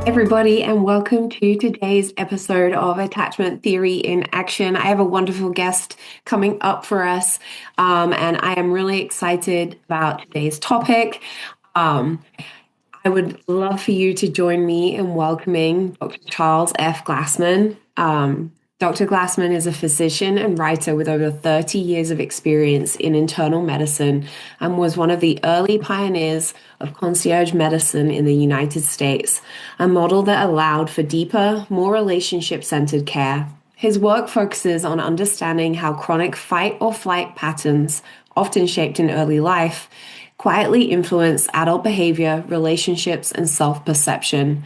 Everybody, and welcome to today's episode of Attachment Theory in Action. I have a wonderful guest coming up for us, and I am really excited about today's topic. Um, I would love for you to join me in welcoming Dr. Charles F. Glassman. Dr. Glassman is a physician and writer with over 30 years of experience in internal medicine and was one of the early pioneers of concierge medicine in the United States, a model that allowed for deeper, more relationship-centered care. His work focuses on understanding how chronic fight or flight patterns, often shaped in early life, quietly influence adult behavior, relationships, and self-perception.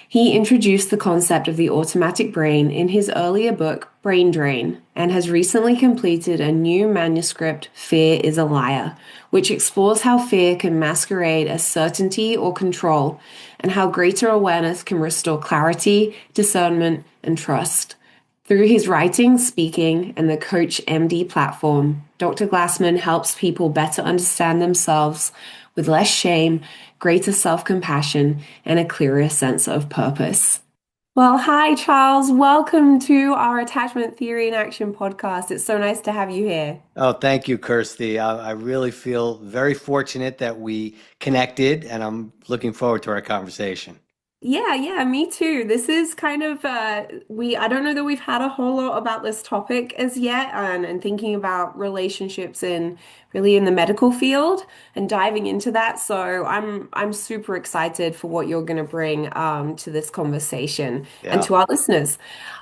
He introduced the concept of the automatic brain in his earlier book, Brain Drain, and has recently completed a new manuscript, Fear is a Liar, which explores how fear can masquerade as certainty or control, and how greater awareness can restore clarity, discernment, and trust. Through his writing, speaking, and the Coach MD platform, Dr. Glassman helps people better understand themselves with less shame, greater self-compassion, and a clearer sense of purpose. Well, hi, Charles. Welcome to our Attachment Theory in Action podcast. It's so nice to have you here. Oh, thank you, Kirsty. I really feel very fortunate that we connected, and I'm looking forward to our conversation. Yeah, me too. This is kind of I don't know that we've had a whole lot about this topic as yet, and thinking about relationships in really in the medical field and diving into that. So I'm super excited for what you're going to bring to this conversation and Yeah. to our listeners.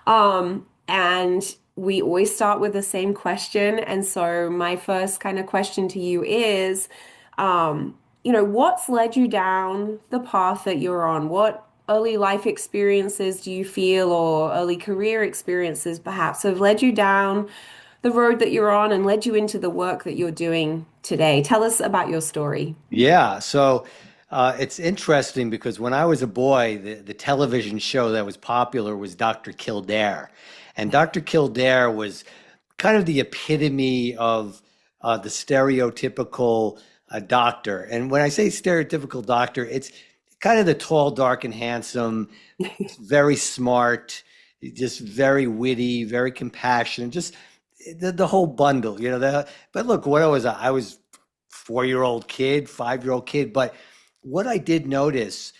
And we always start with the same question. And so my first kind of question to you is, what's led you down the path that you're on? What early life experiences do you feel, or early career experiences perhaps, have led you down the road that you're on and led you into the work that you're doing today? Tell us about your story. Yeah. It's interesting because when I was a boy, the television show that was popular was Dr. Kildare. And Dr. Kildare was kind of the epitome of the stereotypical doctor. And when I say stereotypical doctor, it's kind of the tall, dark, and handsome, very smart, just very witty, very compassionate, just the whole bundle, but look, what I was 4-year-old kid, 5-year-old kid. But what I did notice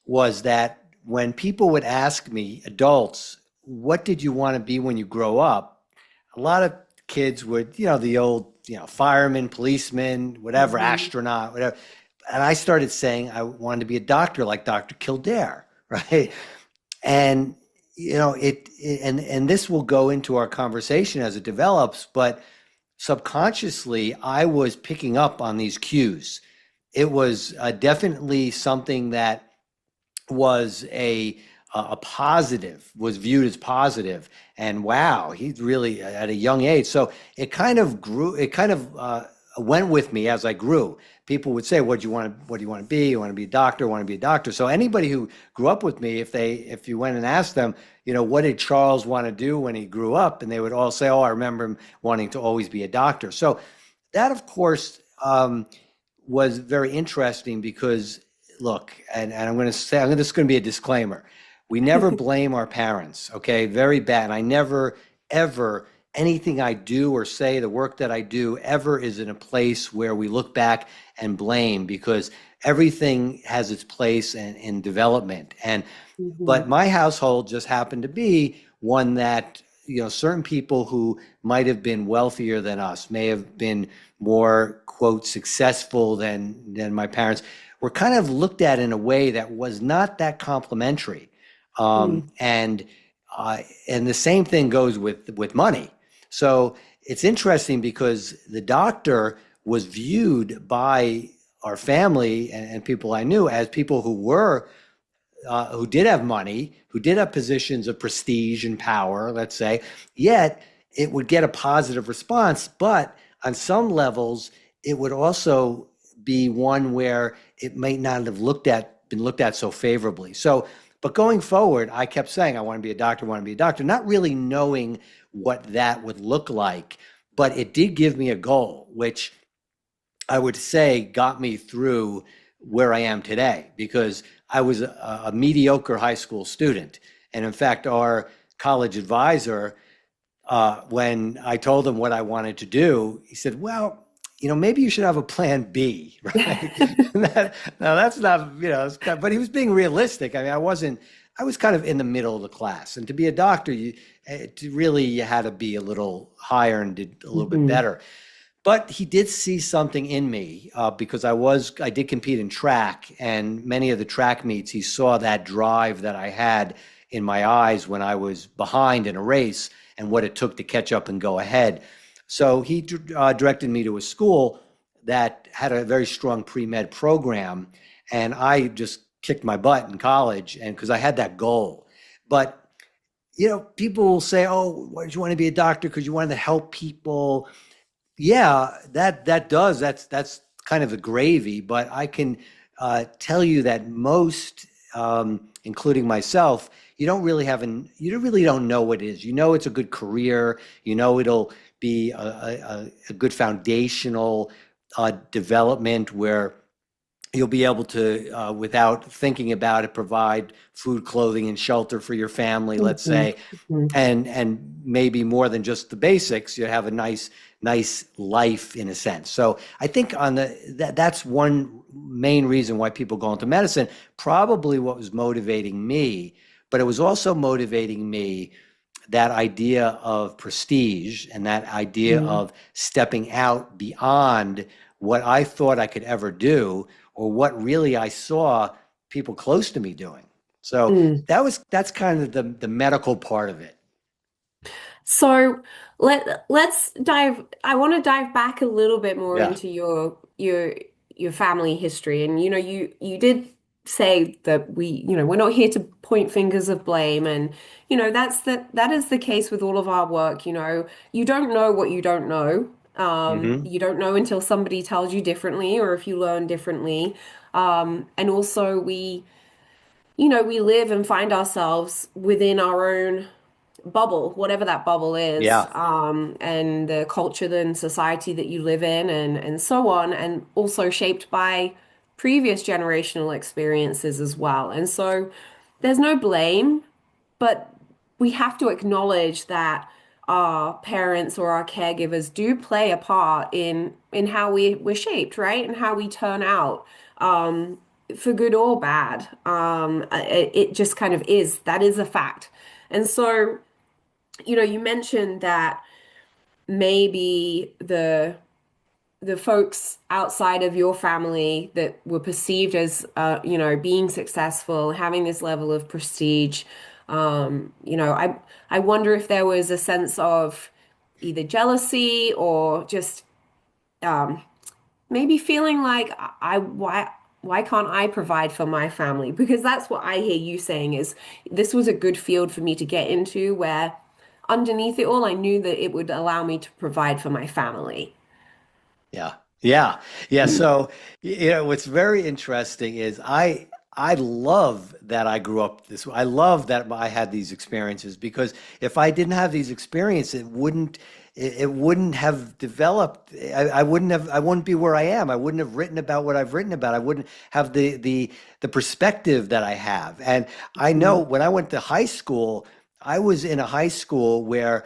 was that when people would ask me, adults, what did you want to be when you grow up? A lot of kids would, the old, fireman, policeman, whatever, Mhm. astronaut, whatever. And I started saying I wanted to be a doctor like Dr. Kildare, right? And and this will go into our conversation as it develops, but subconsciously I was picking up on these cues. It was definitely something that was a positive, was viewed as positive, and wow, he's really at a young age. So it kind of grew. It kind of went with me as I grew. People would say, "What do you want to? What do you want to be? You want to be a doctor? Want to be a doctor?" So anybody who grew up with me, if you went and asked them, what did Charles want to do when he grew up, and they would all say, "Oh, I remember him wanting to always be a doctor." So that, of course, was very interesting because look, and I'm going to say, this is going to be a disclaimer. We never blame our parents, okay? Very bad. I never, ever, anything I do or say, the work that I do, ever is in a place where we look back and blame, because everything has its place in development. But Mhm. my household just happened to be one that, certain people who might have been wealthier than us, may have been more, quote, successful than my parents, were kind of looked at in a way that was not that complimentary. Mm. And and the same thing goes with money. So it's interesting because the doctor was viewed by our family and people I knew as people who did have money, who did have positions of prestige and power, let's say, yet it would get a positive response. But on some levels, it would also be one where it might not have been looked at so favorably. So, but going forward, I kept saying, I want to be a doctor, I want to be a doctor, not really knowing what that would look like. But it did give me a goal, which I would say got me through where I am today, because I was a mediocre high school student. And in fact, our college advisor, when I told him what I wanted to do, he said, well, maybe you should have a plan B, right? Now that's not, but he was being realistic. I mean, I was kind of in the middle of the class. And to be a doctor, you had to be a little higher and did a little bit Mhm. better. But he did see something in me because I did compete in track, and many of the track meets, he saw that drive that I had in my eyes when I was behind in a race and what it took to catch up and go ahead. So he directed me to a school that had a very strong pre-med program, and I just kicked my butt in college, and because I had that goal. But people will say, "Oh, why did you want to be a doctor? Because you wanted to help people." Yeah, that's kind of the gravy, but I can tell you that most, including myself, you really don't know what it is. You know, it's a good career. You know, it'll be a good foundational development where you'll be able to, without thinking about it, provide food, clothing, and shelter for your family, let's Mhm. say, Mhm. and maybe more than just the basics. You have a nice life in a sense. So I think that's one main reason why people go into medicine. Probably what was motivating me, but it was also motivating me, that idea of prestige and that idea Mhm. of stepping out beyond what I thought I could ever do, or what really I saw people close to me doing. So Mm. that's kind of the medical part of it. So let's dive. I want to dive back a little bit more Yeah. into your family history. And you did say that we're not here to point fingers of blame. And that is the case with all of our work. You don't know what you don't know. Hmm. You don't know until somebody tells you differently, or if you learn differently. And also we live and find ourselves within our own bubble, whatever that bubble is, Yeah. and the culture and society that you live in, and so on, and also shaped by previous generational experiences as well. And so there's no blame, but we have to acknowledge that our parents or our caregivers do play a part in how we're shaped, right? And how we turn out, for good or bad. It just kind of is. That is a fact. And so you mentioned that maybe the folks outside of your family that were perceived as being successful, having this level of prestige. I wonder if there was a sense of either jealousy or just maybe feeling like why can't I provide for my family? Because that's what I hear you saying is this was a good field for me to get into where underneath it all I knew that it would allow me to provide for my family. Yeah. Yeah. Yeah. So, what's very interesting is I love that I grew up this way. I love that I had these experiences, because if I didn't have these experiences, it wouldn't have developed. I wouldn't be where I am. I wouldn't have written about what I've written about. I wouldn't have the perspective that I have. And I know Mhm. when I went to high school, I was in a high school where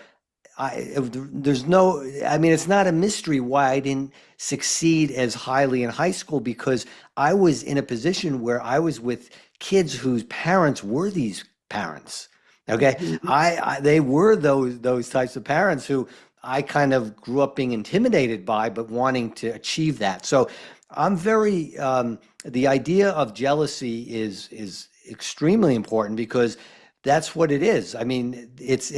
there's no, I mean, it's not a mystery why I didn't succeed as highly in high school, because I was in a position where I was with kids whose parents were these parents. Okay. Mhm. They were those types of parents who I kind of grew up being intimidated by, but wanting to achieve that. So I'm the idea of jealousy is extremely important, because that's what it is. I mean, it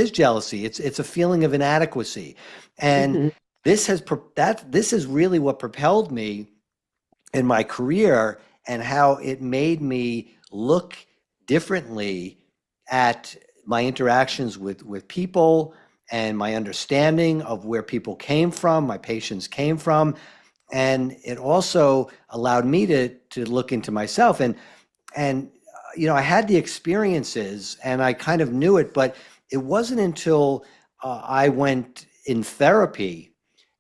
is jealousy. It's a feeling of inadequacy, and Mhm. this is really what propelled me in my career, and how it made me look differently at my interactions with people, and my understanding of where people came from, my patients came from, and it also allowed me to look into myself, and I had the experiences and I kind of knew it, but it wasn't until I went in therapy,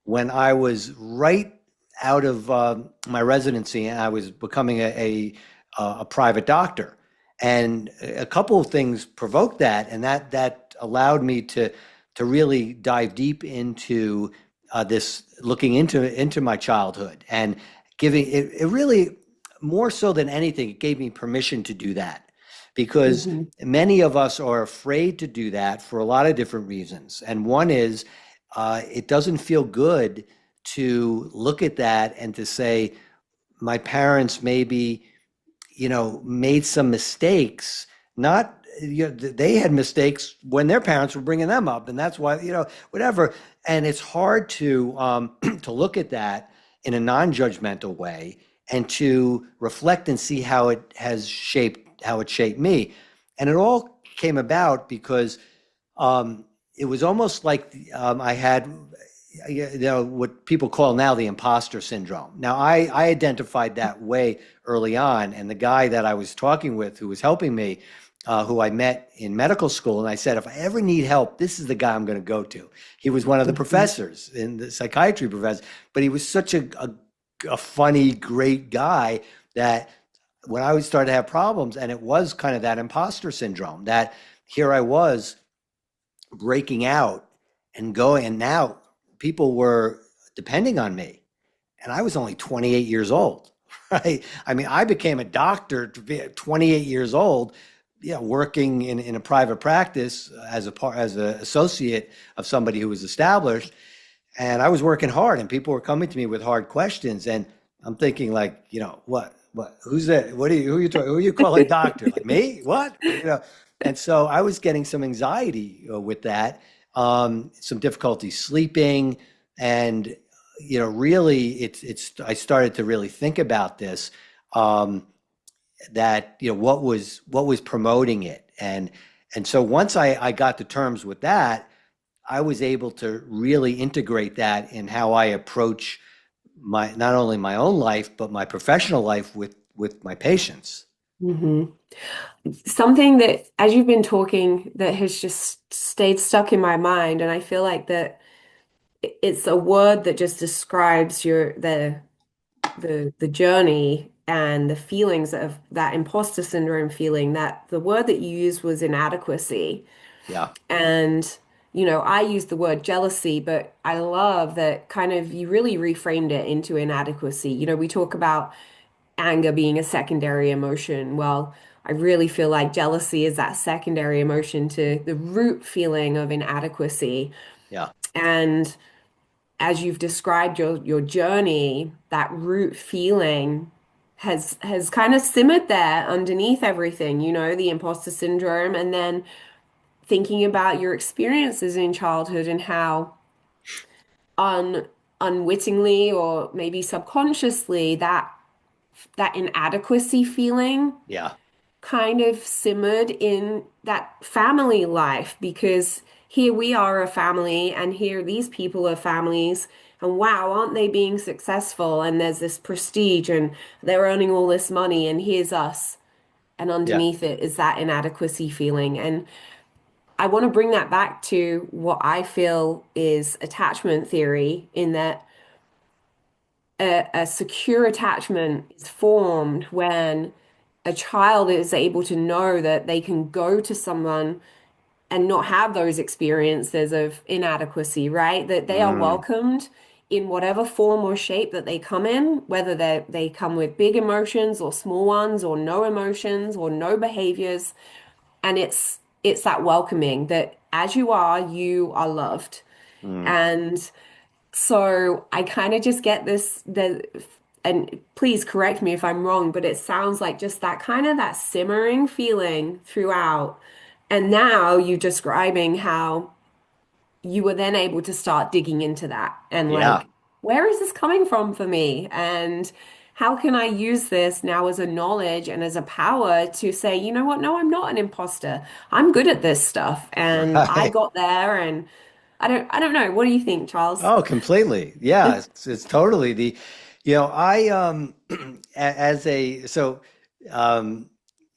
when I was right out of my residency, and I was becoming a private doctor. And a couple of things provoked that, and that allowed me to really dive deep into this, looking into my childhood, and giving it really, more so than anything, it gave me permission to do that, because Hmm. many of us are afraid to do that for a lot of different reasons. And one is it doesn't feel good to look at that and to say, my parents maybe, made some mistakes. Not, they had mistakes when their parents were bringing them up, and that's why, whatever. And it's hard to to look at that in a non-judgmental way, and to reflect and see how it shaped me. And it all came about because it was almost like I had, what people call now the imposter syndrome. Now, I identified that way early on, and the guy that I was talking with, who was helping me, who I met in medical school, and I said, if I ever need help, this is the guy I'm going to go to. He was one of the Hmm. professors, in the psychiatry professor, but he was such a funny, great guy, that when I started to have problems, and it was kind of that imposter syndrome, that here I was breaking out and going, and now people were depending on me, and I was only 28 years old, right? I mean, I became a doctor to be 28 years old, working in a private practice as an associate of somebody who was established, and I was working hard, and people were coming to me with hard questions, and I'm thinking, like, who's that? Who are you calling doctor? Like me? What? And so I was getting some anxiety with that, some difficulty sleeping, and really, I started to really think about this, um, that what was promoting it, and so once I got to terms with that, I was able to really integrate that in how I approach my, not only my own life, but my professional life with my patients. Hmm. Something that, as you've been talking, that has just stayed stuck in my mind, and I feel like that it's a word that just describes the journey and the feelings of that imposter syndrome feeling. That the word that you used was inadequacy. Yeah, And, I use the word jealousy, but I love that kind of you really reframed it into inadequacy. We talk about anger being a secondary emotion. Well, I really feel like jealousy is that secondary emotion to the root feeling of inadequacy. yeah, And as you've described your journey, that root feeling has kind of simmered there underneath everything, the imposter syndrome, and then thinking about your experiences in childhood and how un unwittingly or maybe subconsciously that inadequacy feeling yeah, kind of simmered in that family life, because here we are a family and here these people are families, and wow, aren't they being successful, and there's this prestige and they're earning all this money, and here's us, and yeah, underneath it is that inadequacy feeling. And I want to bring that back to what I feel is attachment theory, in that a secure attachment is formed when a child is able to know that they can go to someone and not have those experiences of inadequacy, right? That they are mm, welcomed in whatever form or shape that they come in, whether they come with big emotions or small ones, or no emotions or no behaviors. And it's that welcoming that as you are loved. mm, And so I kind of just get and please correct me if I'm wrong, but it sounds like just that kind of that simmering feeling throughout. And now you're describing how you were then able to start digging into that and yeah. like, where is this coming from for me? And how can I use this now as a knowledge and as a power to say, you know what? No, I'm not an imposter. I'm good at this stuff. And I Right. got there, and I don't know. What do you think, Charles? Oh, completely. Yeah, it's totally I as a so um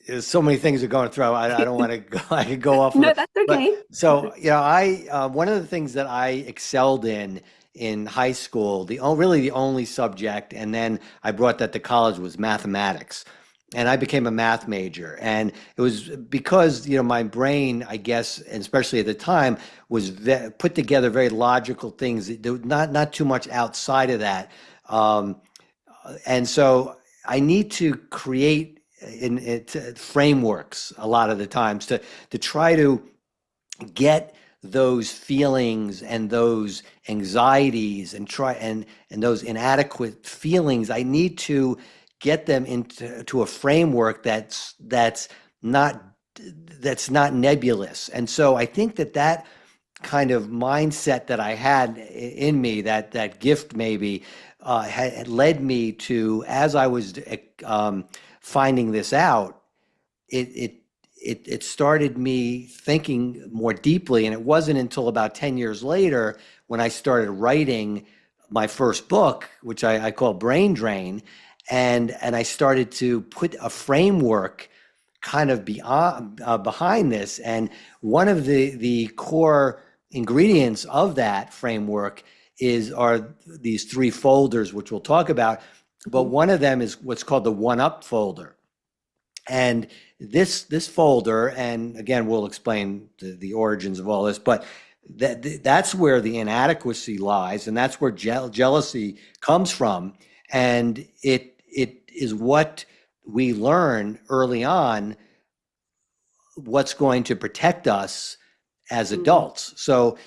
there's so many things are going through. I don't want to go. I could go off of No, it, that's but okay. so I one of the things that I excelled in high school, really the only subject, and then I brought that to college, was mathematics. and I became a math major. And it was because, my brain, I guess, and especially at the time, was put together very logical things, not too much outside of that. Um, and so I need to create in it frameworks a lot of the times to try to get those feelings and those anxieties and those inadequate feelings. I need to get them into a framework not that's not nebulous. And so I think that kind of mindset that I had in me, that gift maybe, had led me to, as I was finding this out, it it it started me thinking more deeply. And it wasn't until about 10 years later when I started writing my first book, which I call Brain Drain, and I started to put a framework kind of behind this. And one of the core ingredients of that framework are these three folders, which we'll talk about. But one of them is what's called the one up folder. And this folder, and again, we'll explain the origins of all this, but that's where the inadequacy lies, and that's where jealousy comes from. And it is what we learn early on, what's going to protect us as adults. So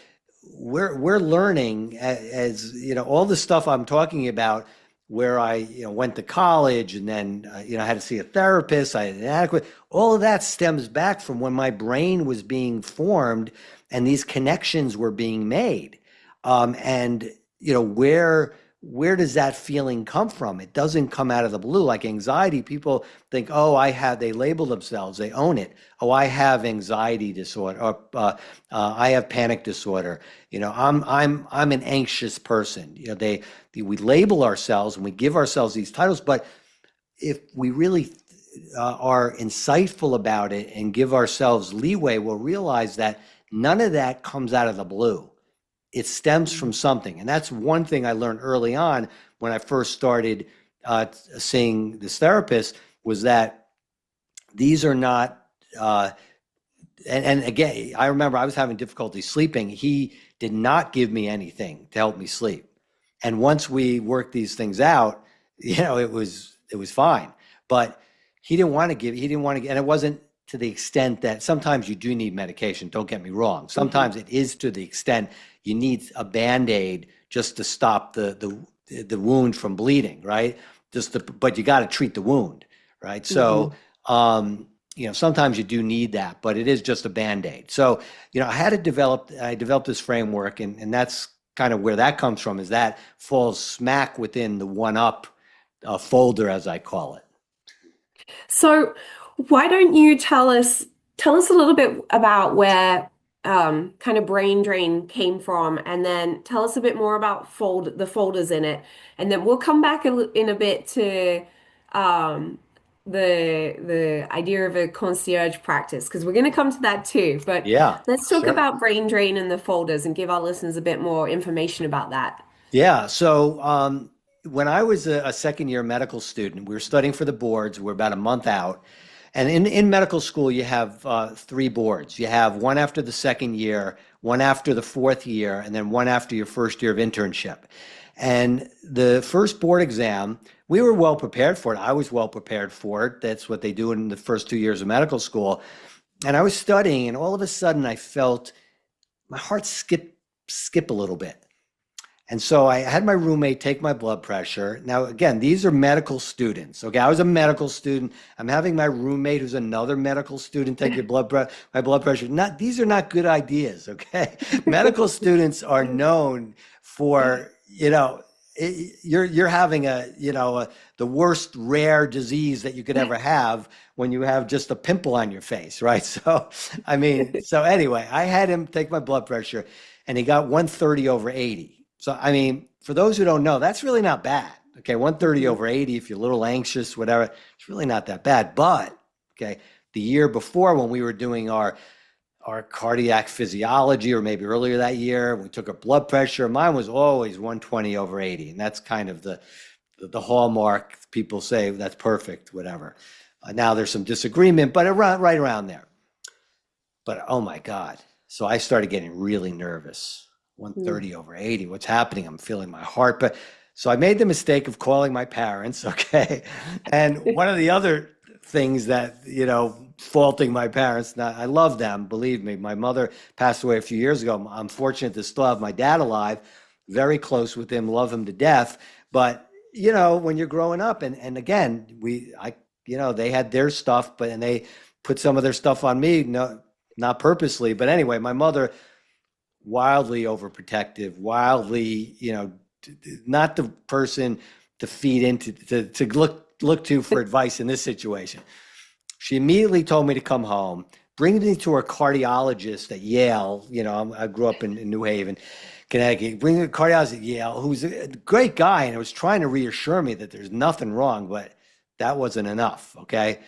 we're learning, as all the stuff I'm talking about, where I went to college, and then I had to see a therapist, I had inadequate, all of that stems back from when my brain was being formed and these connections were being made. And where does that feeling come from? It doesn't come out of the blue. Like anxiety, people think, oh, they label themselves, they own it. Oh, I have anxiety disorder, or I have panic disorder. I'm an anxious person. We label ourselves and we give ourselves these titles, but if we really are insightful about it and give ourselves leeway, we'll realize that none of that comes out of the blue. It stems from something. And that's one thing I learned early on when I first started seeing this therapist, was that these are not, and again, I remember I was having difficulty sleeping. He did not give me anything to help me sleep. And once we worked these things out, it was fine. But he didn't want to and it wasn't to the extent that sometimes you do need medication, don't get me wrong. Sometimes it is to the extent you need a Band-Aid just to stop the wound from bleeding, right? But you got to treat the wound, right? So, sometimes you do need that, but it is just a Band-Aid. So, I developed this framework, and that's kind of where that comes from, is that falls smack within the one up folder, as I call it. So, why don't you tell us a little bit about where kind of brain drain came from, and then tell us a bit more about the folders in it, and then we'll come back in a bit to um, the idea of a concierge practice, because we're going to come to that too. But Yeah, let's talk sure. about brain drain and the folders and give our listeners a bit more information about that. Yeah. So when I was a second year medical student, we were studying for the boards. We're about a month out. And in medical school, you have three boards. You have one after the second year, one after the fourth year, and then one after your first year of internship. And the first board exam, we were well prepared for it. I was well prepared for it. That's what they do in the first 2 years of medical school. And I was studying, and all of a sudden I felt my heart skip a little bit. And so I had my roommate take my blood pressure. Now, again, these are medical students. Okay, I was a medical student. I'm having my roommate, who's another medical student, take my blood pressure. These are not good ideas. Okay, medical students are known for, you're having the worst rare disease that you could ever have when you have just a pimple on your face, right? So, so anyway, I had him take my blood pressure, and he got 130/80. So, for those who don't know, that's really not bad. Okay, 130/80, if you're a little anxious, whatever, it's really not that bad. But, okay, the year before, when we were doing our cardiac physiology, or maybe earlier that year, we took a blood pressure. Mine was always 120/80, and that's kind of the hallmark. People say that's perfect, whatever. Now there's some disagreement, but right around there. But oh my God. So I started getting really nervous. Mm. 130 over 80. What's happening? I'm feeling my heart. But so I made the mistake of calling my parents. Okay. And one of the other things that, faulting my parents, now, I love them, believe me. My mother passed away a few years ago. I'm fortunate to still have my dad alive, very close with him, love him to death. But, when you're growing up, and again, they had their stuff, and they put some of their stuff on me. No, not purposely, but anyway, my mother, wildly overprotective, wildly, not the person to feed into, to look to for advice in this situation. She immediately told me to come home, bring me to her cardiologist at Yale. I grew up in New Haven, Connecticut. Bring me to a cardiologist at Yale, who's a great guy, and was trying to reassure me that there's nothing wrong, but that wasn't enough. Okay.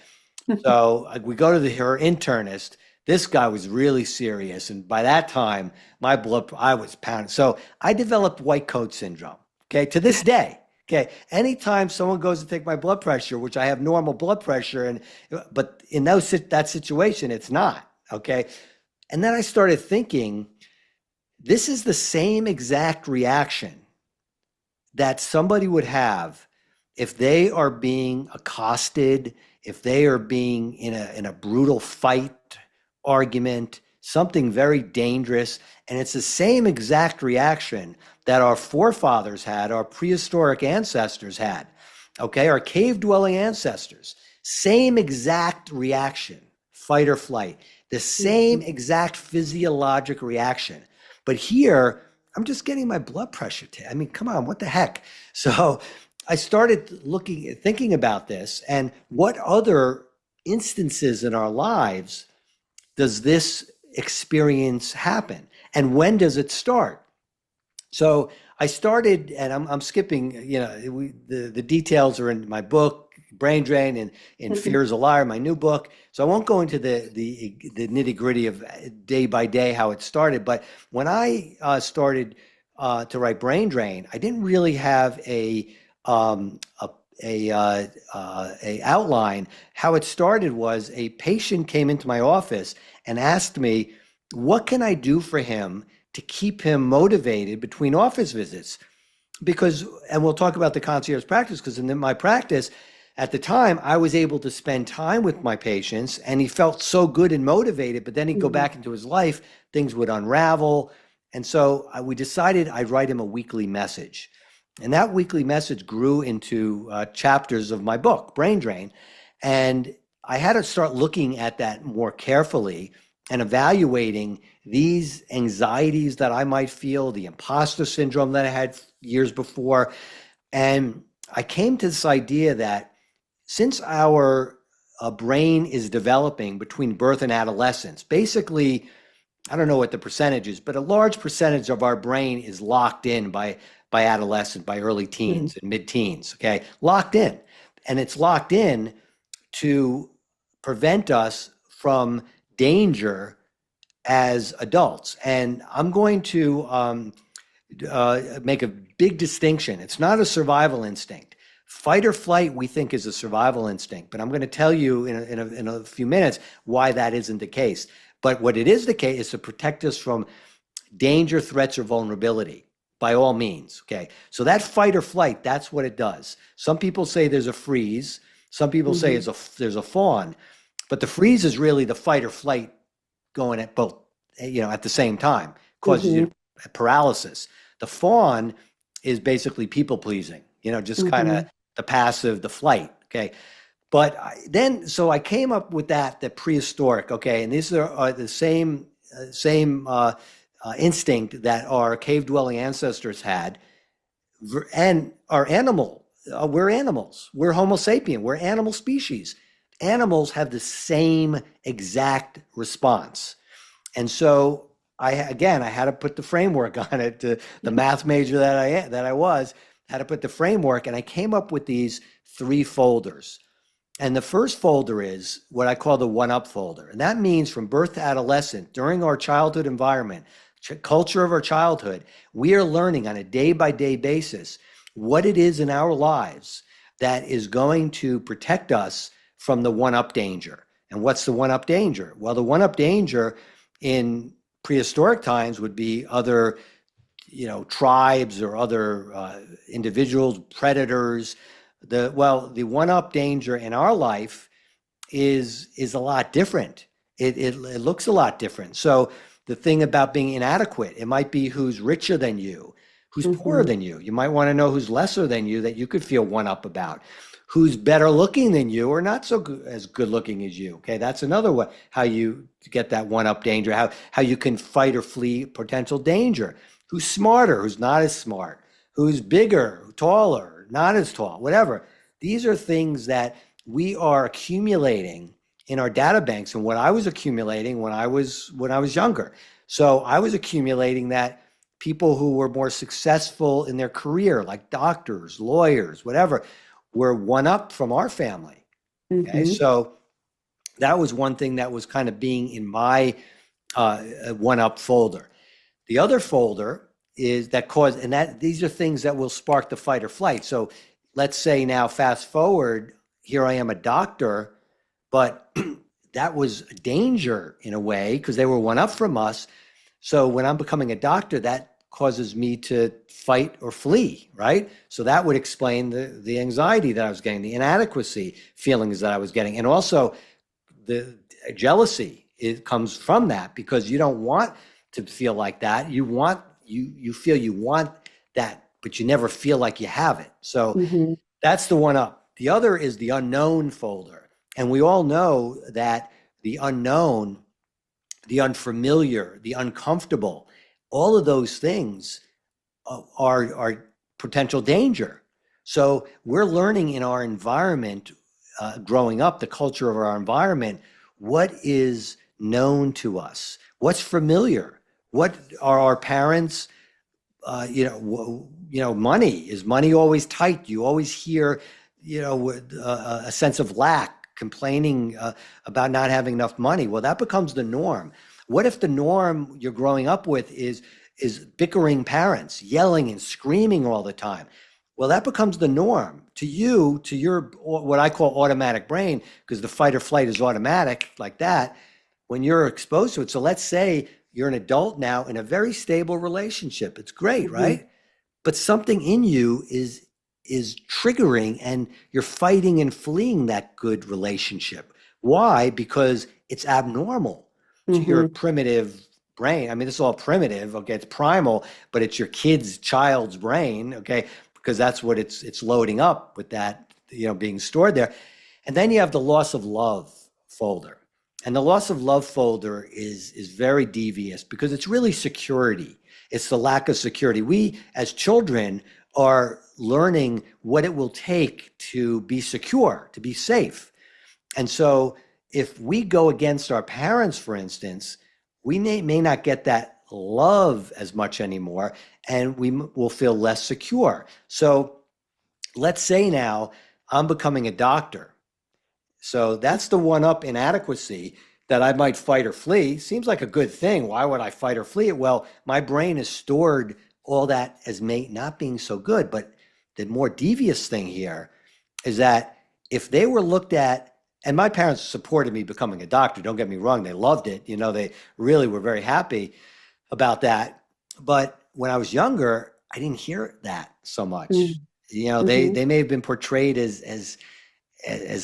So we go to her internist. This guy was really serious. And by that time, I was pounding. So I developed white coat syndrome, okay, to this day. Okay. Anytime someone goes to take my blood pressure, which I have normal blood pressure, but in that situation, it's not. Okay. And then I started thinking, this is the same exact reaction that somebody would have if they are being accosted, if they are being in a brutal fight, argument, something very dangerous. And it's the same exact reaction that our forefathers had, our prehistoric ancestors had, okay, our cave dwelling ancestors. Same exact reaction, fight or flight, the same exact physiologic reaction. But here, I'm just getting my blood pressure. I mean, come on, what the heck? So I started thinking about this, and what other instances in our lives does this experience happen? And when does it start? So I started, and I'm skipping, the details are in my book, Brain Drain, and Fear is a Liar, my new book. So I won't go into the nitty gritty of day by day how it started. But when I started to write Brain Drain, I didn't really have a outline. How it started was a patient came into my office and asked me, what can I do for him to keep him motivated between office visits? Because, and we'll talk about the concierge practice, because in my practice at the time, I was able to spend time with my patients, and he felt so good and motivated, but then he'd go back into his life, things would unravel. And so we decided I'd write him a weekly message. And that weekly message grew into chapters of my book, Brain Drain. And I had to start looking at that more carefully and evaluating these anxieties that I might feel, the imposter syndrome that I had years before. And I came to this idea that since our brain is developing between birth and adolescence, basically, I don't know what the percentage is, but a large percentage of our brain is locked in by adolescent, by early teens and mid-teens, okay? Locked in. And it's locked in to prevent us from danger as adults. And I'm going to make a big distinction. It's not a survival instinct. Fight or flight, we think, is a survival instinct, but I'm going to tell you in a few minutes why that isn't the case. But what it is the case is to protect us from danger, threats, or vulnerability, by all means, okay? So that fight or flight, that's what it does. Some people say there's a freeze. Some people say there's a fawn. But the freeze is really the fight or flight going at both, at the same time, causes you paralysis. The fawn is basically people pleasing, just kind of the passive, the flight, okay? But so I came up with the prehistoric, okay? And these are the same instinct that our cave-dwelling ancestors had, and we're animals. We're Homo sapien. We're animal species. Animals have the same exact response. And so I had to put the framework on it. The math major that I was had to put the framework, and I came up with these 3 folders. And the first folder is what I call the one-up folder. And that means from birth to adolescent, during our childhood environment, culture of our childhood, we are learning on a day-by-day basis what it is in our lives that is going to protect us from the one-up danger. And what's the one-up danger? Well, the one-up danger in prehistoric times would be other, tribes or other individuals, predators. The one-up danger in our life is a lot different. It looks a lot different. So the thing about being inadequate, it might be who's richer than you, who's poorer Hmm. than you. You might want to know who's lesser than you that you could feel one up about. Who's better looking than you or not so good, as good looking as you. Okay, that's another way how you get that one up danger. How you can fight or flee potential danger. Who's smarter? Who's not as smart? Who's bigger? Taller? Not as tall? Whatever. These are things that we are accumulating in our data banks, and what I was accumulating when I was younger. So I was accumulating that people who were more successful in their career, like doctors, lawyers, whatever, were one up from our family. Okay, Hmm. so that was one thing that was kind of being in my one up folder. The other folder is that cause, and that these are things that will spark the fight or flight. So let's say now, fast forward, here I am a doctor, but that was a danger in a way because they were one up from us. So when I'm becoming a doctor, that causes me to fight or flee, right? So that would explain the anxiety that I was getting, the inadequacy feelings that I was getting, and also the jealousy. It comes from that because you don't want to feel like that. You feel you want that, but you never feel like you have it. So Hmm. that's the one up. The other is the unknown folder. And we all know that the unknown, the unfamiliar, the uncomfortable, all of those things are potential danger. So we're learning in our environment, growing up, the culture of our environment, what is known to us, what's familiar, what are our parents, money. Is money always tight? You always hear, a sense of lack, complaining about not having enough money. Well, that becomes the norm. What if the norm you're growing up with is bickering parents, yelling and screaming all the time? Well, that becomes the norm to you, to your what I call automatic brain, because the fight or flight is automatic like that when you're exposed to it. So let's say you're an adult now in a very stable relationship. It's great, Hmm. right? But something in you is triggering and you're fighting and fleeing that good relationship. Why? Because it's abnormal to your Hmm. primitive brain. I mean, it's all primitive, okay? It's primal, but it's your child's brain, okay? Because that's what it's loading up with that, being stored there. And then you have the loss of love folder. And the loss of love folder is very devious because it's really security. It's the lack of security. We, as children, are learning what it will take to be secure, to be safe. And so, if we go against our parents, for instance, we may not get that love as much anymore, and we will feel less secure. So, let's say now I'm becoming a doctor. So that's the one up inadequacy that I might fight or flee. Seems like a good thing. Why would I fight or flee it? Well, my brain has stored all that as not being so good. But the more devious thing here is that if they were looked at, and my parents supported me becoming a doctor, don't get me wrong, they loved it. They really were very happy about that. But when I was younger, I didn't hear that so much. Hmm. They may have been portrayed as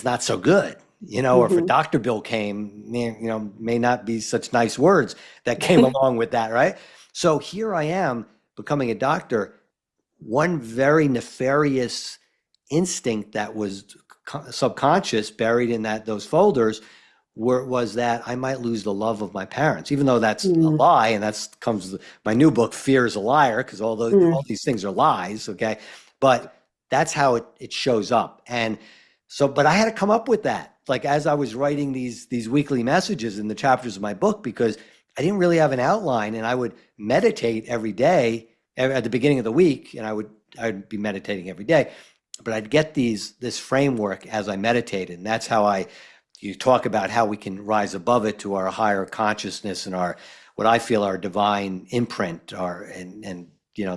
not so good, or if a Hmm. doctor bill came, may not be such nice words that came along with that, right? So here I am becoming a doctor. One very nefarious instinct that was subconscious, buried in those folders, was that I might lose the love of my parents, even though that's a Hmm. lie, and that's comes my new book, Fear is a Liar, because all these things are lies, okay? But that's how it shows up, and so, but I had to come up with that, like as I was writing these weekly messages in the chapters of my book, because I didn't really have an outline, and I would meditate every day at the beginning of the week, and I'd be meditating every day, but I'd get this framework as I meditated, and that's how you talk about how we can rise above it to our higher consciousness and our what I feel our divine imprint, and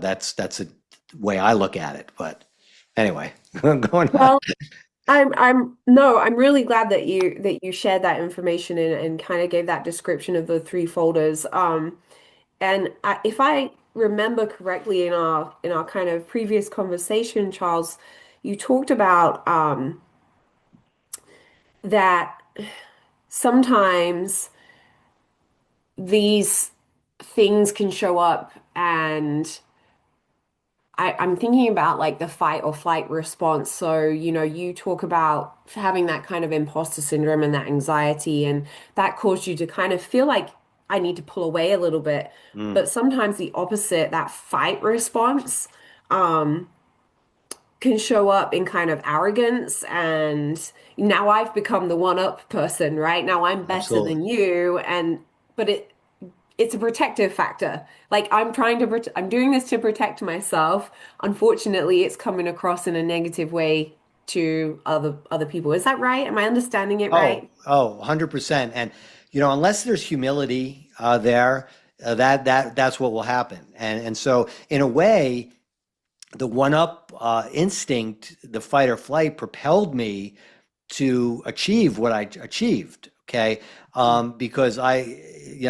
that's a way I look at it. But anyway, going on. Well, I'm really glad that you shared that information and kind of gave that description of the three folders. And if I remember correctly in our kind of previous conversation, Charles, you talked about that sometimes these things can show up and I'm thinking about like the fight or flight response. So, you talk about having that kind of imposter syndrome and that anxiety, and that caused you to kind of feel like I need to pull away a little bit. Mm, But sometimes the opposite, that fight response, um, can show up in kind of arrogance. And now I've become the one-up person, right? Now I'm better absolutely. than you. But it's a protective factor. Like I'm doing this to protect myself. Unfortunately, it's coming across in a negative way to other people. Is that right? Am I understanding it Oh, right? oh, 100%. And unless there's humility there, that's what will happen. And so in a way, the one up instinct, the fight or flight, propelled me to achieve what I achieved. Okay, because I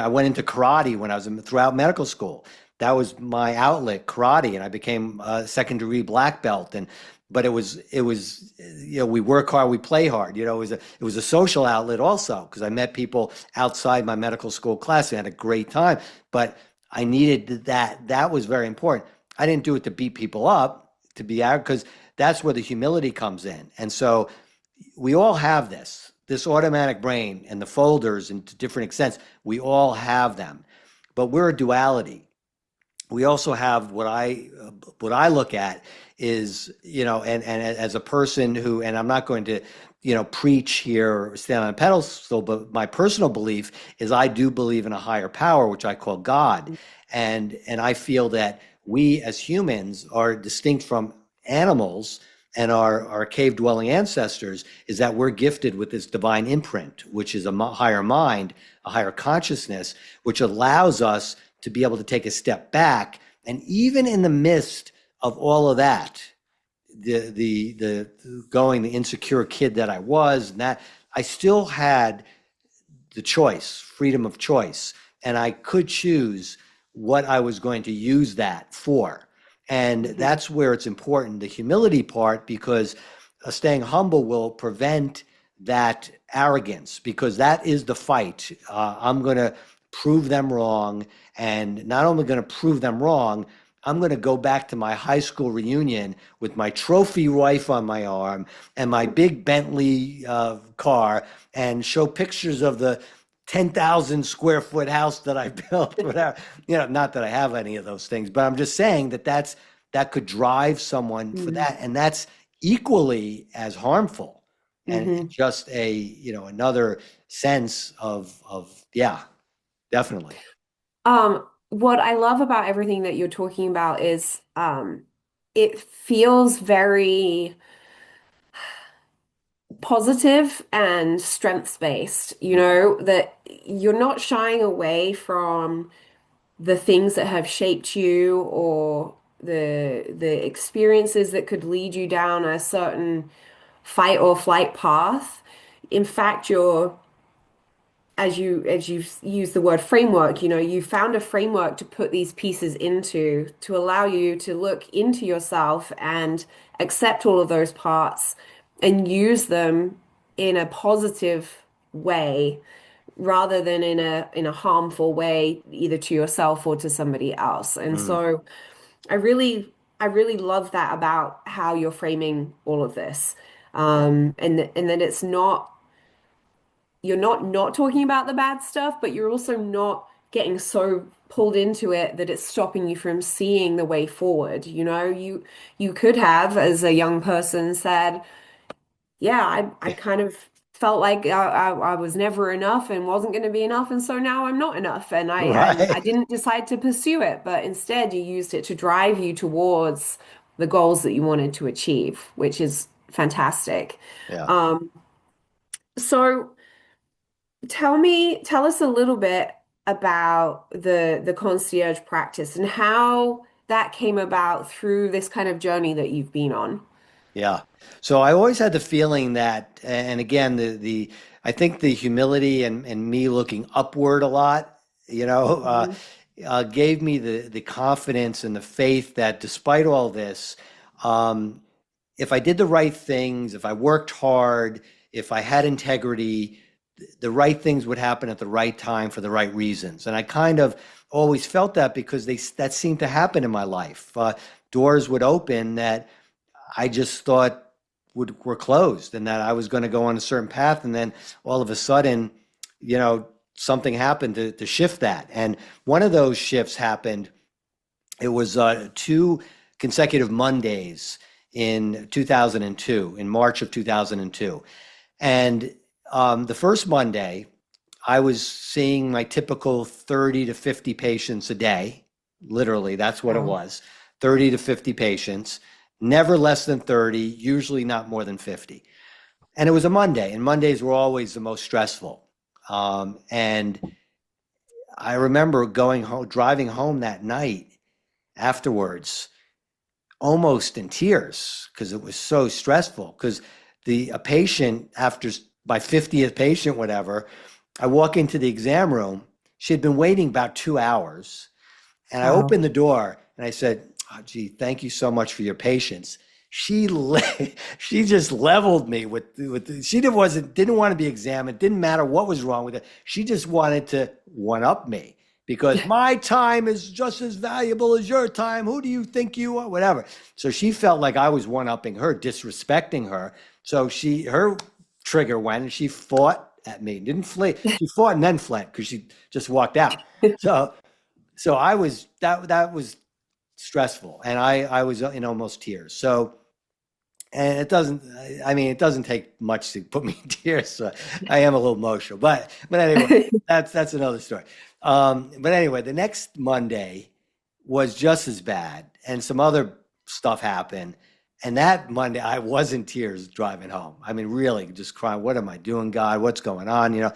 went into karate when I was throughout medical school. That was my outlet, karate, and I became a second degree black belt. And but it was we work hard, we play hard. It was a social outlet also because I met people outside my medical school class. We had a great time, but I needed that. That was very important. I didn't do it to beat people up, to be out, because that's where the humility comes in. And so we all have this automatic brain and the folders and to different extents. We all have them, but we're a duality. We also have what I look at is and as a person who, and I'm not going to preach here or stand on a pedestal, but my personal belief is I do believe in a higher power, which I call God, and I feel that we as humans are distinct from animals and our cave dwelling ancestors, is that we're gifted with this divine imprint, which is a higher mind, a higher consciousness, which allows us to be able to take a step back. And even in the midst of all of that, the insecure kid that I was, and that I still had the choice, freedom of choice, and I could choose what I was going to use that for. And Mhm. that's where it's important, the humility part, because staying humble will prevent that arrogance, because that is the fight. I'm going to prove them wrong. And not only going to prove them wrong, I'm going to go back to my high school reunion with my trophy wife on my arm and my big Bentley car and show pictures of the 10,000 square foot house that I built, whatever. Not that I have any of those things, but I'm just saying that could drive someone for Mhm. that. And that's equally as harmful and Mhm. just another sense of, yeah, definitely. What I love about everything that you're talking about is it feels very positive and strengths based, that you're not shying away from the things that have shaped you or the experiences that could lead you down a certain fight or flight path. In fact, you're as you've used the word framework, you found a framework to put these pieces into to allow you to look into yourself and accept all of those parts and use them in a positive way rather than in a harmful way either to yourself or to somebody else. And Mm, so I really love that about how you're framing all of this. yeah. And that it's not you're not talking about the bad stuff, but you're also not getting so pulled into it that it's stopping you from seeing the way forward. You could have, as a young person, said, "Yeah, I kind of felt like I was never enough and wasn't going to be enough, and so now I'm not enough, and I Right. didn't decide to pursue it, but instead you used it to drive you towards the goals that you wanted to achieve, which is fantastic." Yeah. Um, so. Tell us a little bit about the concierge practice and how that came about through this kind of journey that you've been on. Yeah. So I always had the feeling that, and again, I think the humility and me looking upward a lot, you know, Mhm. gave me the confidence and the faith that despite all this, um, if I did the right things, if I worked hard, if I had integrity, the right things would happen at the right time for the right reasons. And I kind of always felt that because that seemed to happen in my life. Doors would open that I just thought were closed and that I was going to go on a certain path. And then all of a sudden, you know, something happened to shift that. And one of those shifts happened. It was two consecutive Mondays in 2002, in March of 2002. And the first Monday, I was seeing my typical 30 to 50 patients a day. Literally, that's what it Wow. was, 30 to 50 patients, never less than 30, usually not more than 50. And it was a Monday, and Mondays were always the most stressful. And I remember going home, driving home that night afterwards, almost in tears because it was so stressful. Because a patient, after my 50th patient, whatever, I walk into the exam room. She had been waiting about 2 hours, and I Wow. opened the door and I said, "Oh, gee, thank you so much for your patience." She just leveled me she didn't want to be examined. Didn't matter what was wrong with it. She just wanted to one up me because my time is just as valuable as your time. Who do you think you are? Whatever. So she felt like I was one upping her, disrespecting her. So her trigger went and she fought at me. Didn't flee. She fought and then fled because she just walked out. So I was that was stressful, and I was in almost tears. So, and I mean, it doesn't take much to put me in tears. So I am a little emotional, but anyway, that's another story. But anyway, the next Monday was just as bad, and some other stuff happened. And that Monday, I was in tears driving home. I mean, really, just crying. What am I doing, God? What's going on? You know.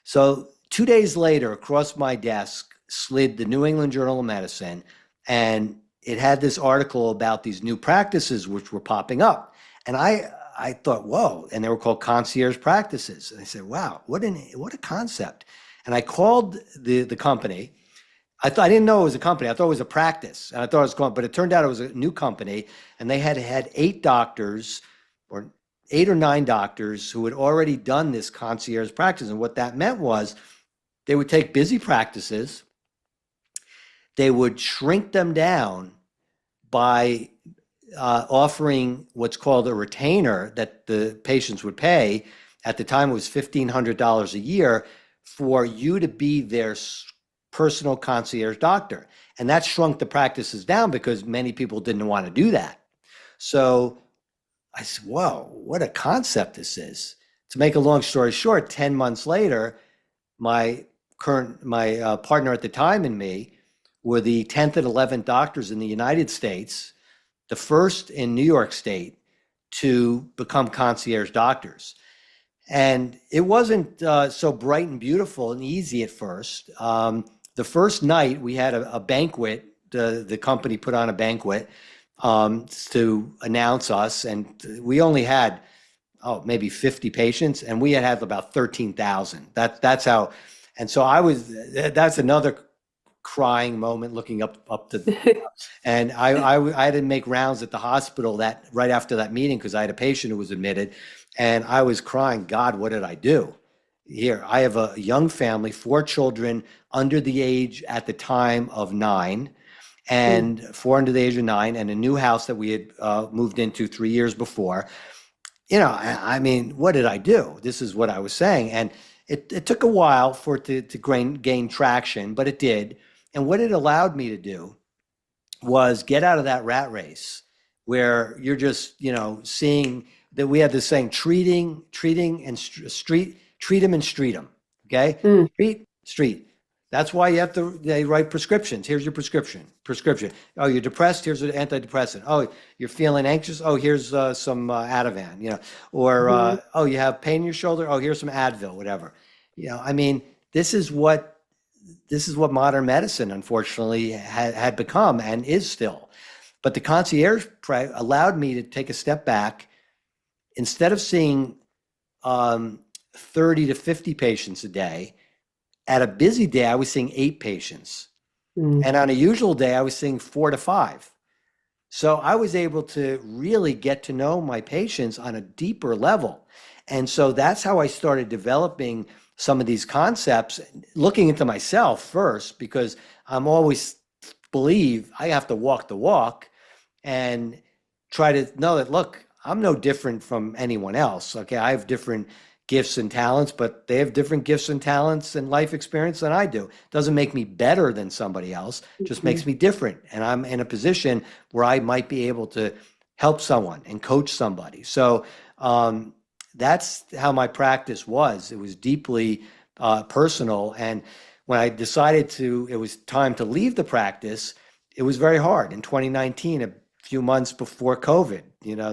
So 2 days later, across my desk slid the New England Journal of Medicine, and it had this article about these new practices which were popping up. And I thought, whoa, and they were called concierge practices. And I said, wow, what a concept. And I called the company. I didn't know it was a company. I thought it was a practice, and I thought it was called, but it turned out it was a new company, and they had 8 doctors or 8 or 9 doctors who had already done this concierge practice. And what that meant was they would take busy practices, they would shrink them down by offering what's called a retainer that the patients would pay. At the time, it was $1,500 a year for you to be their personal concierge doctor. And that shrunk the practices down because many people didn't want to do that. So I said, whoa, what a concept this is. To make a long story short, 10 months later, my partner at the time and me were the 10th and 11th doctors in the United States, the first in New York State to become concierge doctors. And it wasn't so bright and beautiful and easy at first. The first night we had a banquet. The company put on a banquet to announce us, and we only had maybe 50 patients, and we had about 13,000. That's how. And so that's another crying moment looking up to, and I had to make rounds at the hospital that right after that meeting because I had a patient who was admitted, and I was crying, God, what did I do? Here, I have a young family, 4 children under the age at the time of 9, Mm. and 4 under the age of 9, and a new house that we had moved into 3 years before. You know, I mean, what did I do? This is what I was saying. And it took a while for it to gain traction, but it did. And what it allowed me to do was get out of that rat race where you're just, you know, seeing that we had this saying, treating and treat them and street them. Okay. Mm. Street. That's why they write prescriptions. Here's your prescription. Oh, you're depressed. Here's an antidepressant. Oh, you're feeling anxious. Oh, here's some Ativan, you know, or, Mhm. oh, you have pain in your shoulder. Oh, here's some Advil, whatever. You know, I mean, this is what modern medicine, unfortunately, had become and is still. But the concierge allowed me to take a step back. Instead of seeing 30 to 50 patients a day, at a busy day, I was seeing 8 patients. Mm. And on a usual day, I was seeing 4 to 5. So I was able to really get to know my patients on a deeper level. And so that's how I started developing some of these concepts, looking into myself first, because I'm always believe I have to walk the walk and try to know that, look, I'm no different from anyone else. Okay. I have different gifts and talents, but they have different gifts and talents and life experience than I do. Doesn't make me better than somebody else, just makes Mhm. me different. And I'm in a position where I might be able to help someone and coach somebody. So that's how my practice was. It was deeply personal. And when I decided it was time to leave the practice, it was very hard. In 2019, a few months before COVID,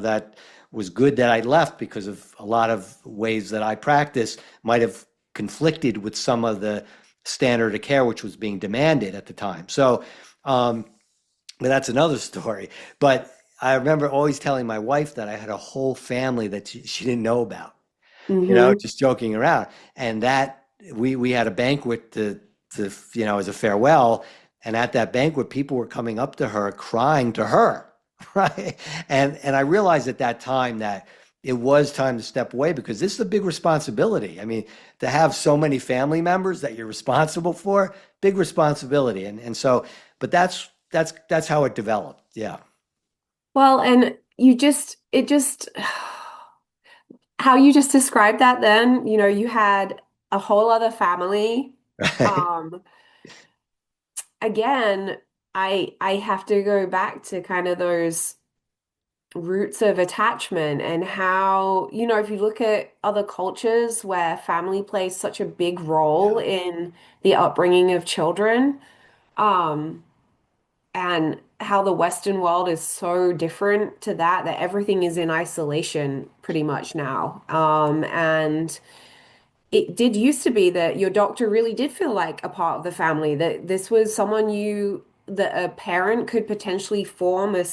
that was good that I left, because of a lot of ways that I practice might have conflicted with some of the standard of care which was being demanded at the time. So, but that's another story. But I remember always telling my wife that I had a whole family that she didn't know about, Mhm. just joking around. And that we had a banquet to as a farewell. And at that banquet, people were coming up to her, crying to her, right? And I realized at that time that it was time to step away, because this is a big responsibility. I mean, to have so many family members that you're responsible for, big responsibility. And so, but that's how it developed. Yeah. Well, and it just, how you just described that then, you had a whole other family. Right. Um, Again, I have to go back to kind of those roots of attachment and how, if you look at other cultures where family plays such a big role Yeah. in the upbringing of children, um, and how the Western world is so different to that everything is in isolation pretty much now. And it did used to be that your doctor really did feel like a part of the family, that this was someone that a parent could potentially form a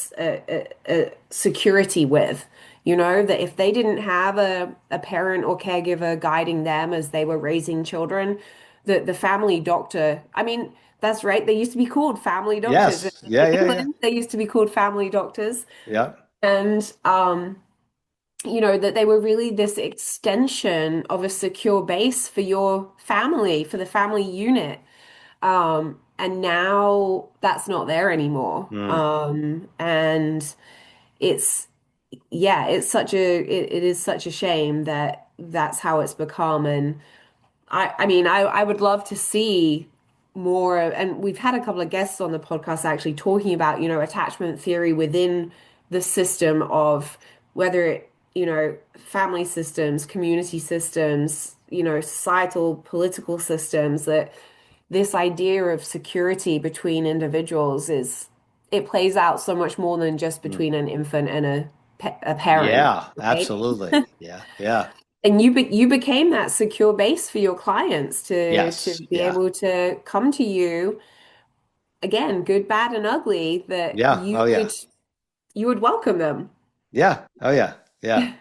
security with, that if they didn't have a parent or caregiver guiding them as they were raising children, the family doctor, I mean, that's right, they used to be called family doctors. In Yes. Yeah. Yeah. Yeah. England, they used to be called family doctors. Yeah. And that they were really this extension of a secure base for your family, for the family unit. And now that's not there anymore. Mm. And it's, yeah, it is such a shame that that's how it's become. And I mean, I would love to see more, and we've had a couple of guests on the podcast actually talking about, attachment theory within the system of whether it, family systems, community systems, societal, political systems, that this idea of security between individuals it plays out so much more than just Mm. between an infant and a parent, Yeah, right? absolutely. Yeah, yeah. And you became that secure base for your clients to Yes, be yeah, able to come to you again, good, bad, and ugly, that yeah. Oh, yeah, you would welcome them. yeah. Oh, yeah, yeah.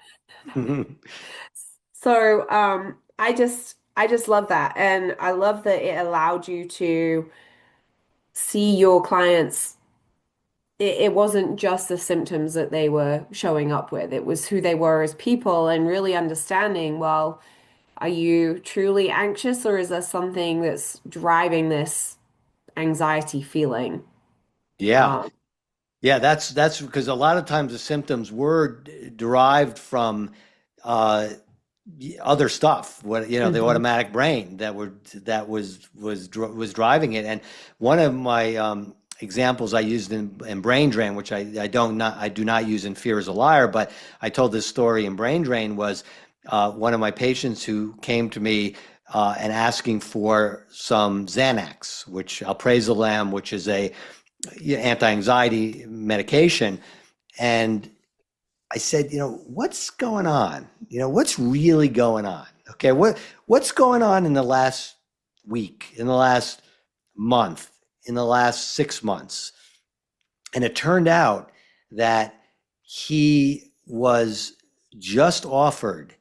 So I just love that. And I love that it allowed you to see your clients. It wasn't just the symptoms that they were showing up with, it was who they were as people, and really understanding, well, are you truly anxious, or is there something that's driving this anxiety feeling? Yeah, Um, yeah. That's because a lot of times the symptoms were derived from uh, other stuff. The mhm, automatic brain that was driving it. And one of my examples I used in brain drain, which I do not use in Fear is a Liar, but I told this story in brain drain, was one of my patients who came to me and asking for some Xanax, which alprazolam, which is a anti-anxiety medication. And I said, what's going on? What's really going on? Okay, what's going on in the last week, in the last month, in the last 6 months? And it turned out that he was just offered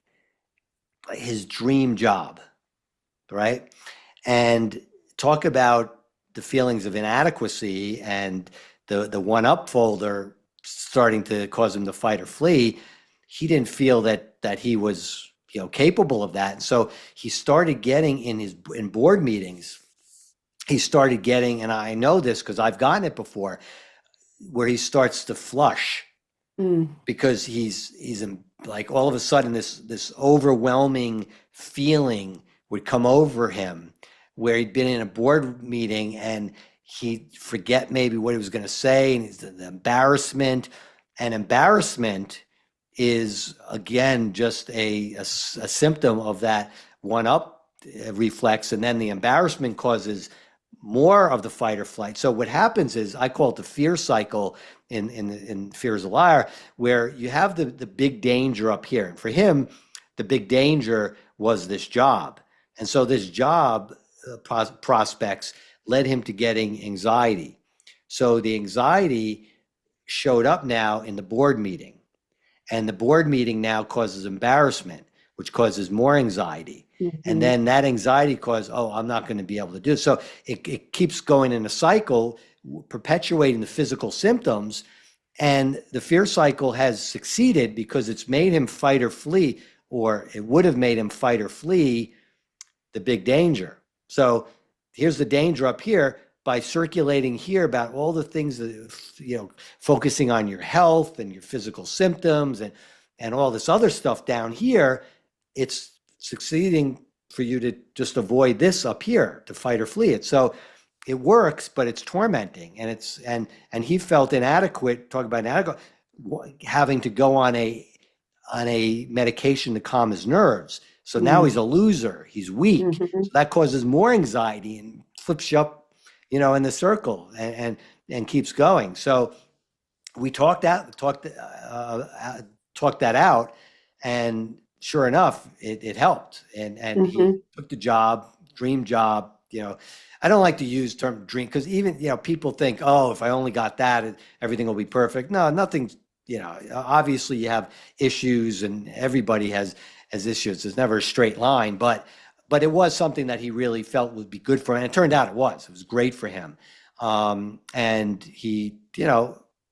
his dream job, right? And talk about the feelings of inadequacy and the one up folder starting to cause him to fight or flee. He didn't feel that he was capable of that. And so he started getting in board meetings, he started getting, and I know this because I've gotten it before, where he starts to flush Mm. because he's in, like, all of a sudden this overwhelming feeling would come over him where he'd been in a board meeting and he'd forget maybe what he was going to say, and the embarrassment. And embarrassment is again just a symptom of that one up reflex, and then the embarrassment causes more of the fight or flight. So what happens is, I call it the fear cycle in Fear is a Liar, where you have the big danger up here. And for him, the big danger was this job. And so this job prospects led him to getting anxiety. So the anxiety showed up now in the board meeting. And the board meeting now causes embarrassment, which causes more anxiety. And Mhm. then that anxiety causes, oh, I'm not going to be able to do it. So it keeps going in a cycle, perpetuating the physical symptoms. And the fear cycle has succeeded because it's made him fight or flee, or it would have made him fight or flee the big danger. So here's the danger up here. By circulating here about all the things that, focusing on your health and your physical symptoms and all this other stuff down here, it's succeeding for you to just avoid this up here, to fight or flee it. So it works, but it's tormenting, and and he felt inadequate. Talk about inadequate, having to go on a medication to calm his nerves. So now Mm. he's a loser. He's weak. So Mhm. that causes more anxiety and flips you up, in the circle, and keeps going. So we talked that out, and sure enough, it helped. And he Mhm. took the job, dream job. I don't like to use the term dream because even people think, oh, if I only got that, everything will be perfect. No, nothing. Obviously you have issues, and everybody has issues. There's never a straight line, but it was something that he really felt would be good for him. And it turned out it was. It was great for him. And he,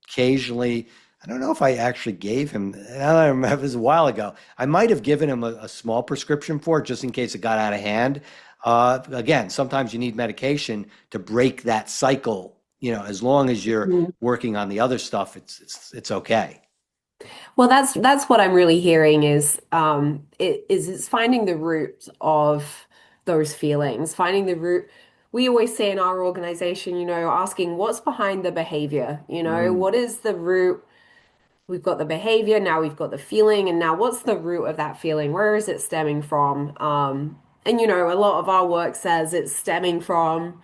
occasionally, I don't know if I actually gave him, I don't remember, it was a while ago. I might have given him a small prescription for it just in case it got out of hand. Again, sometimes you need medication to break that cycle. As long as you're Mhm. working on the other stuff, it's okay. Well, that's what I'm really hearing is it's finding the root of those feelings, finding the root. We always say in our organization, asking what's behind the behavior, Mm, what is the root? We've got the behavior, now we've got the feeling, and now what's the root of that feeling? Where is it stemming from? And a lot of our work says it's stemming from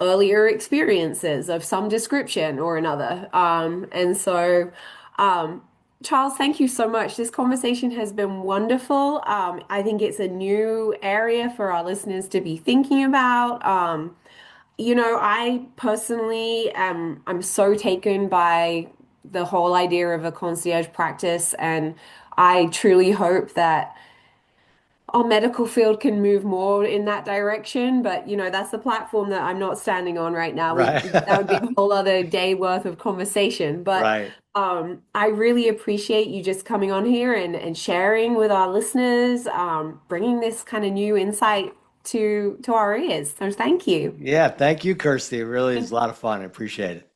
earlier experiences of some description or another. And so, um, Charles, thank you so much. This conversation has been wonderful. I think it's a new area for our listeners to be thinking about. I personally am I'm so taken by the whole idea of a concierge practice, and I truly hope that our medical field can move more in that direction. But that's the platform that I'm not standing on right now. right. That would be a whole other day worth of conversation. But Right. I really appreciate you just coming on here and sharing with our listeners, bringing this kind of new insight to our ears. So thank you. Yeah. Thank you, Kirsty. It really is a lot of fun. I appreciate it.